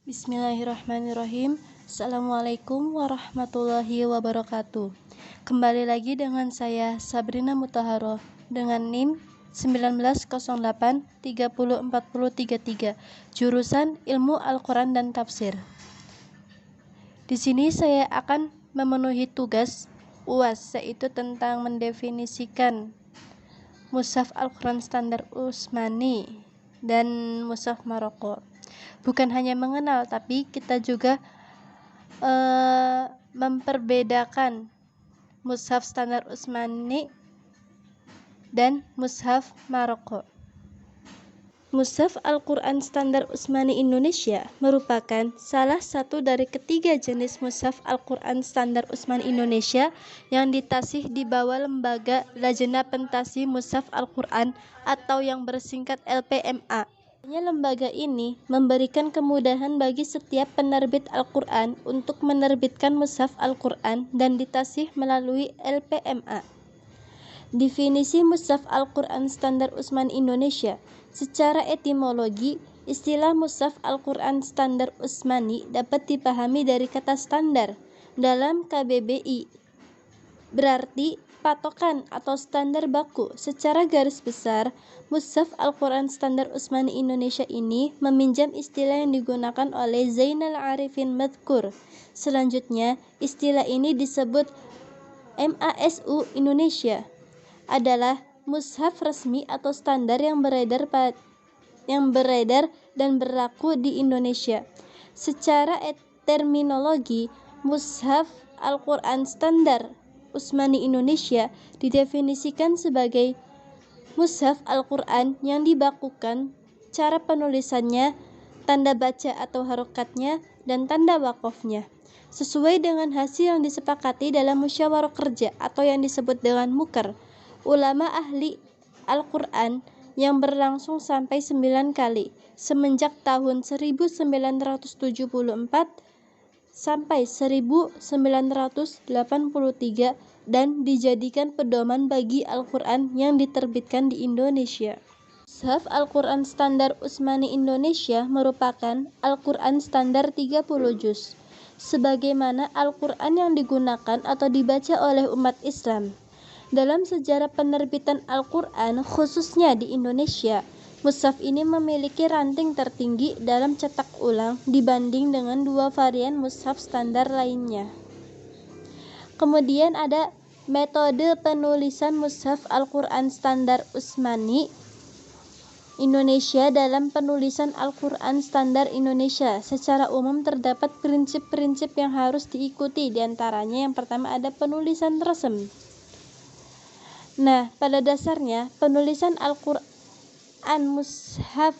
Bismillahirrahmanirrahim. Assalamualaikum warahmatullahi wabarakatuh. Kembali lagi dengan saya Sabrina Mutahharoh dengan NIM 1908304033, jurusan Ilmu Al-Quran dan Tafsir. Di sini saya akan memenuhi tugas UAS, yaitu tentang mendefinisikan Mushaf Al-Quran Standar Utsmani dan Mushaf Maroko. Bukan hanya mengenal, tapi kita juga memperbedakan Mushaf Standar Utsmani dan Mushaf Maroko. Mushaf Al-Quran Standar Utsmani Indonesia merupakan salah satu dari ketiga jenis Mushaf Al-Quran Standar Utsmani Indonesia yang ditasih di bawah lembaga Lajnah Pentasih Mushaf Al-Quran atau yang bersingkat LPMA. Lembaga ini memberikan kemudahan bagi setiap penerbit Al-Quran untuk menerbitkan Mushaf Al-Quran dan ditasih melalui LPMA. Definisi Mushaf Al-Quran Standar Utsmani Indonesia. Secara etimologi, istilah Mushaf Al-Quran Standar Utsmani dapat dipahami dari kata standar dalam KBBI, berarti patokan atau standar baku. Secara garis besar, Mushaf Al-Quran Standar Utsmani Indonesia ini meminjam istilah yang digunakan oleh Zainal Arifin Madkur. Selanjutnya, istilah ini disebut MASU Indonesia, adalah mushaf resmi atau standar yang beredar dan berlaku di Indonesia. Secara terminologi, Mushaf Al-Quran Standar Utsmani Indonesia didefinisikan sebagai mushaf Al-Quran yang dibakukan, cara penulisannya, tanda baca atau harokatnya, dan tanda wakofnya sesuai dengan hasil yang disepakati dalam musyawarah kerja atau yang disebut dengan muker ulama ahli Al-Quran yang berlangsung sampai 9 kali semenjak tahun 1974 sampai 1983 dan dijadikan pedoman bagi Al-Quran yang diterbitkan di Indonesia. Mushaf Al-Quran Standar Utsmani Indonesia merupakan Al-Quran standar 30 juz, sebagaimana Al-Quran yang digunakan atau dibaca oleh umat Islam. Dalam sejarah penerbitan Al-Quran, khususnya di Indonesia, mushaf ini memiliki ranting tertinggi dalam cetak ulang dibanding dengan dua varian mushaf standar lainnya. Kemudian ada metode penulisan Mushaf Al-Quran Standar Utsmani Indonesia. Dalam penulisan Al-Quran Standar Indonesia, secara umum terdapat prinsip-prinsip yang harus diikuti. Di antaranya yang pertama ada penulisan resem. Nah, pada dasarnya penulisan Al-Quran Mushaf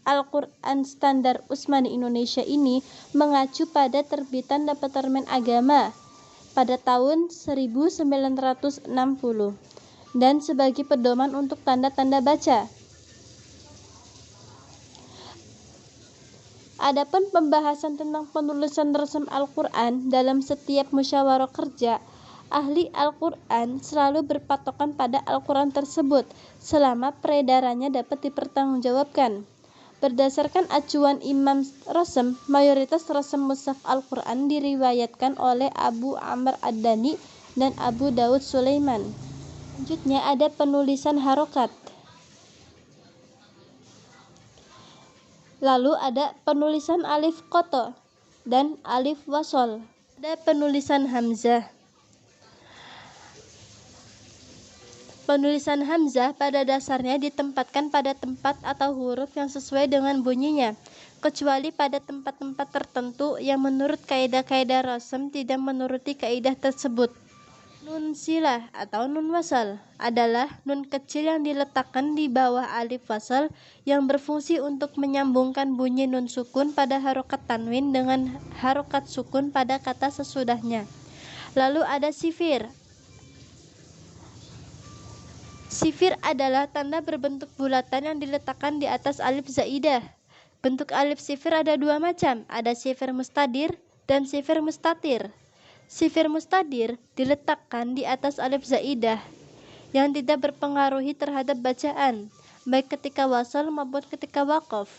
Al-Quran Standar Utsmani Indonesia ini mengacu pada terbitan Departemen Agama pada tahun 1960 dan sebagai pedoman untuk tanda-tanda baca. Adapun pembahasan tentang penulisan resem Al-Quran dalam setiap musyawarah kerja, ahli Al-Quran selalu berpatokan pada Al-Quran tersebut selama peredarannya dapat dipertanggungjawabkan. Berdasarkan acuan Imam Resem, mayoritas resem Mushaf Al-Quran diriwayatkan oleh Abu Amr Ad-Dani dan Abu Daud Sulaiman. Selanjutnya ada penulisan harokat. Lalu ada penulisan alif koto dan alif wasol. Ada penulisan hamzah. Penulisan hamzah pada dasarnya ditempatkan pada tempat atau huruf yang sesuai dengan bunyinya, kecuali pada tempat-tempat tertentu yang menurut kaidah-kaidah rasm tidak menuruti kaidah tersebut. Nun silah atau nun wasal adalah nun kecil yang diletakkan di bawah alif wasal yang berfungsi untuk menyambungkan bunyi nun sukun pada harokat tanwin dengan harokat sukun pada kata sesudahnya. Lalu ada sifir. Sifir adalah tanda berbentuk bulatan yang diletakkan di atas alif zaidah. Bentuk alif sifir ada dua macam, ada sifir mustadir dan sifir mustatir. Sifir mustadir diletakkan di atas alif zaidah yang tidak berpengaruhi terhadap bacaan, baik ketika wasal maupun ketika waqaf.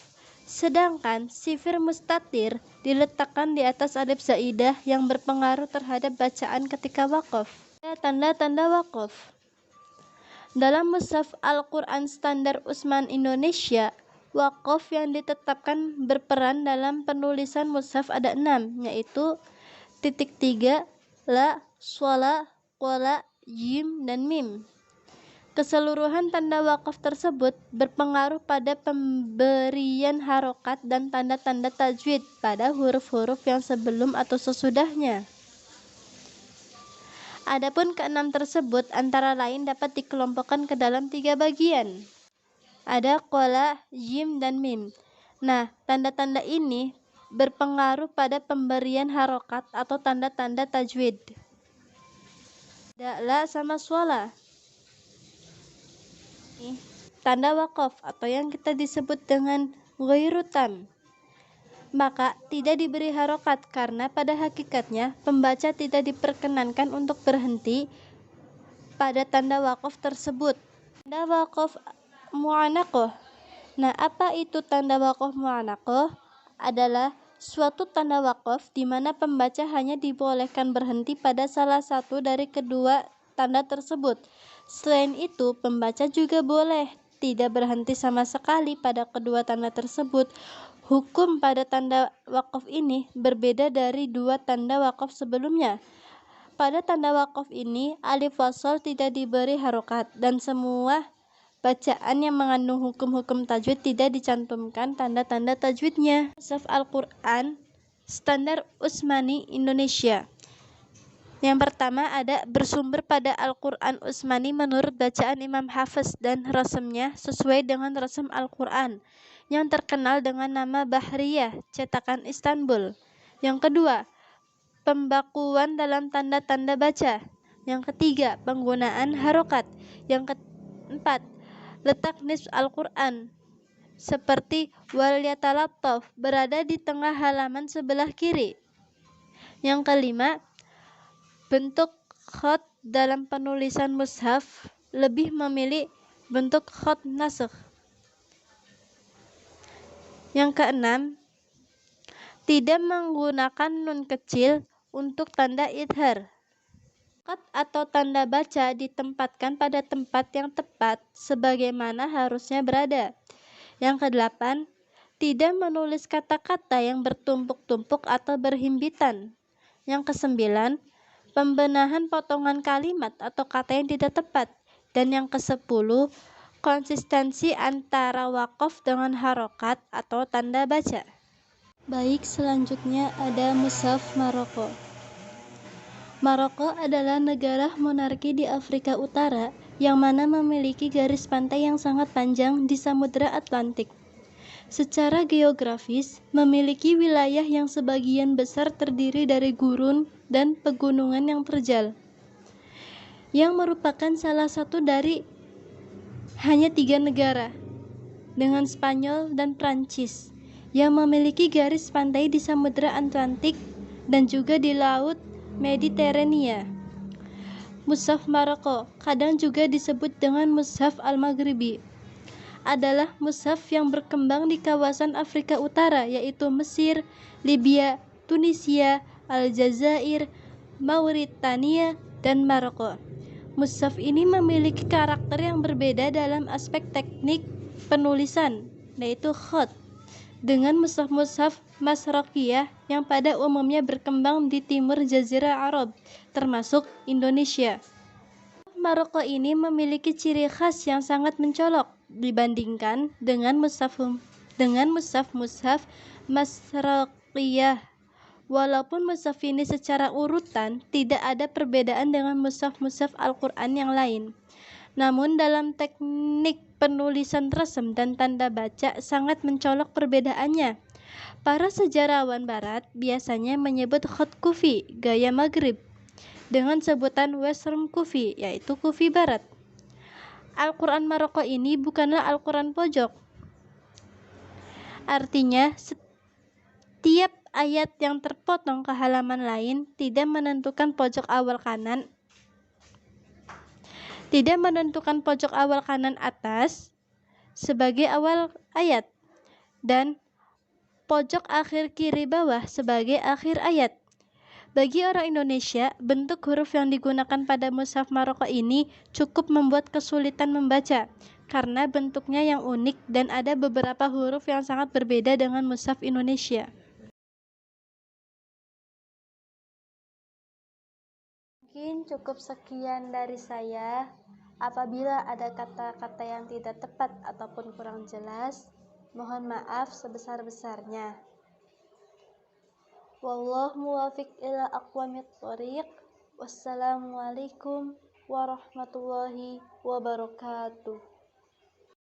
Sedangkan sifir mustatir diletakkan di atas alif zaidah yang berpengaruh terhadap bacaan ketika waqaf. Tanda-tanda waqaf. Dalam Mushaf Al-Quran Standar Utsman Indonesia, waqaf yang ditetapkan berperan dalam penulisan mushaf ada 6, yaitu titik 3, la, shola, qola, jim, dan mim. Keseluruhan tanda wakaf tersebut berpengaruh pada pemberian harokat dan tanda-tanda tajwid pada huruf-huruf yang sebelum atau sesudahnya. Adapun keenam tersebut antara lain dapat dikelompokkan ke dalam 3 bagian. Ada qola, jim, dan mim. Nah, tanda-tanda ini berpengaruh pada pemberian harokat atau tanda-tanda tajwid. Ada la sama shola. Tanda wakaf atau yang kita disebut dengan ghairu tam, maka tidak diberi harokat karena pada hakikatnya pembaca tidak diperkenankan untuk berhenti pada tanda wakaf tersebut. Tanda wakaf mu'anaqah. Nah, apa itu tanda wakaf mu'anaqah? Adalah suatu tanda wakaf di mana pembaca hanya dibolehkan berhenti pada salah satu dari kedua tanda tersebut. Selain itu, pembaca juga boleh tidak berhenti sama sekali pada kedua tanda tersebut. Hukum pada tanda wakaf ini berbeda dari 2 tanda wakaf sebelumnya. Pada tanda wakaf ini, alif wasol tidak diberi harokat dan semua bacaan yang mengandung hukum-hukum tajwid tidak dicantumkan tanda-tanda tajwidnya. Mushaf Al-Quran Standar Utsmani Indonesia. Yang pertama ada bersumber pada Al-Quran Utsmani menurut bacaan Imam Hafiz dan rasamnya sesuai dengan rasam Al-Quran yang terkenal dengan nama Bahriyah cetakan Istanbul. Yang kedua, pembakuan dalam tanda-tanda baca. Yang ketiga, penggunaan harokat. Yang keempat, letak nisf Al-Quran seperti wal yatalattaf berada di tengah halaman sebelah kiri. Yang kelima, bentuk khat dalam penulisan mushaf lebih memilih bentuk khat nasakh. Yang keenam, tidak menggunakan nun kecil untuk tanda idhar. Khat atau tanda baca ditempatkan pada tempat yang tepat sebagaimana harusnya berada. Yang kedelapan, tidak menulis kata-kata yang bertumpuk-tumpuk atau berhimpitan. Yang kesembilan, pembenahan potongan kalimat atau kata yang tidak tepat. Dan yang ke-10, konsistensi antara wakaf dengan harokat atau tanda baca. Baik, selanjutnya ada Mushaf Maroko. Maroko adalah negara monarki di Afrika Utara yang mana memiliki garis pantai yang sangat panjang di Samudra Atlantik. Secara geografis, memiliki wilayah yang sebagian besar terdiri dari gurun dan pegunungan yang terjal, yang merupakan salah satu dari hanya 3 negara, dengan Spanyol dan Prancis, yang memiliki garis pantai di Samudra Atlantik dan juga di Laut Mediterania. Mushaf Maroko, kadang juga disebut dengan Mushaf Al-Maghribi, adalah mushaf yang berkembang di kawasan Afrika Utara, yaitu Mesir, Libya, Tunisia, Aljazair, Mauritania, dan Maroko. Mushaf ini memiliki karakter yang berbeda dalam aspek teknik penulisan, yaitu khat, dengan mushaf-mushaf Masraqiyah yang pada umumnya berkembang di timur Jazirah Arab, termasuk Indonesia. Maroko ini memiliki ciri khas yang sangat mencolok dibandingkan dengan mushaf-mushaf Masraqiyah. Walaupun mushaf ini secara urutan tidak ada perbedaan dengan mushaf-mushaf Al-Quran yang lain, namun dalam teknik penulisan rasam dan tanda baca sangat mencolok perbedaannya. Para sejarawan barat biasanya menyebut khat Kufi, gaya Maghrib, dengan sebutan Western Kufi, yaitu Kufi Barat. Al-Quran Maroko ini bukanlah Al-Quran pojok. Artinya, setiap ayat yang terpotong ke halaman lain tidak menentukan pojok awal kanan atas sebagai awal ayat, dan pojok akhir kiri bawah sebagai akhir ayat. Bagi orang Indonesia, bentuk huruf yang digunakan pada mushaf Maroko ini cukup membuat kesulitan membaca karena bentuknya yang unik dan ada beberapa huruf yang sangat berbeda dengan mushaf Indonesia. Mungkin cukup sekian dari saya. Apabila ada kata-kata yang tidak tepat ataupun kurang jelas, mohon maaf sebesar-besarnya. Wallahu muwafiq ila aqwamit thoriq. Wassalamualaikum warahmatullahi wabarakatuh.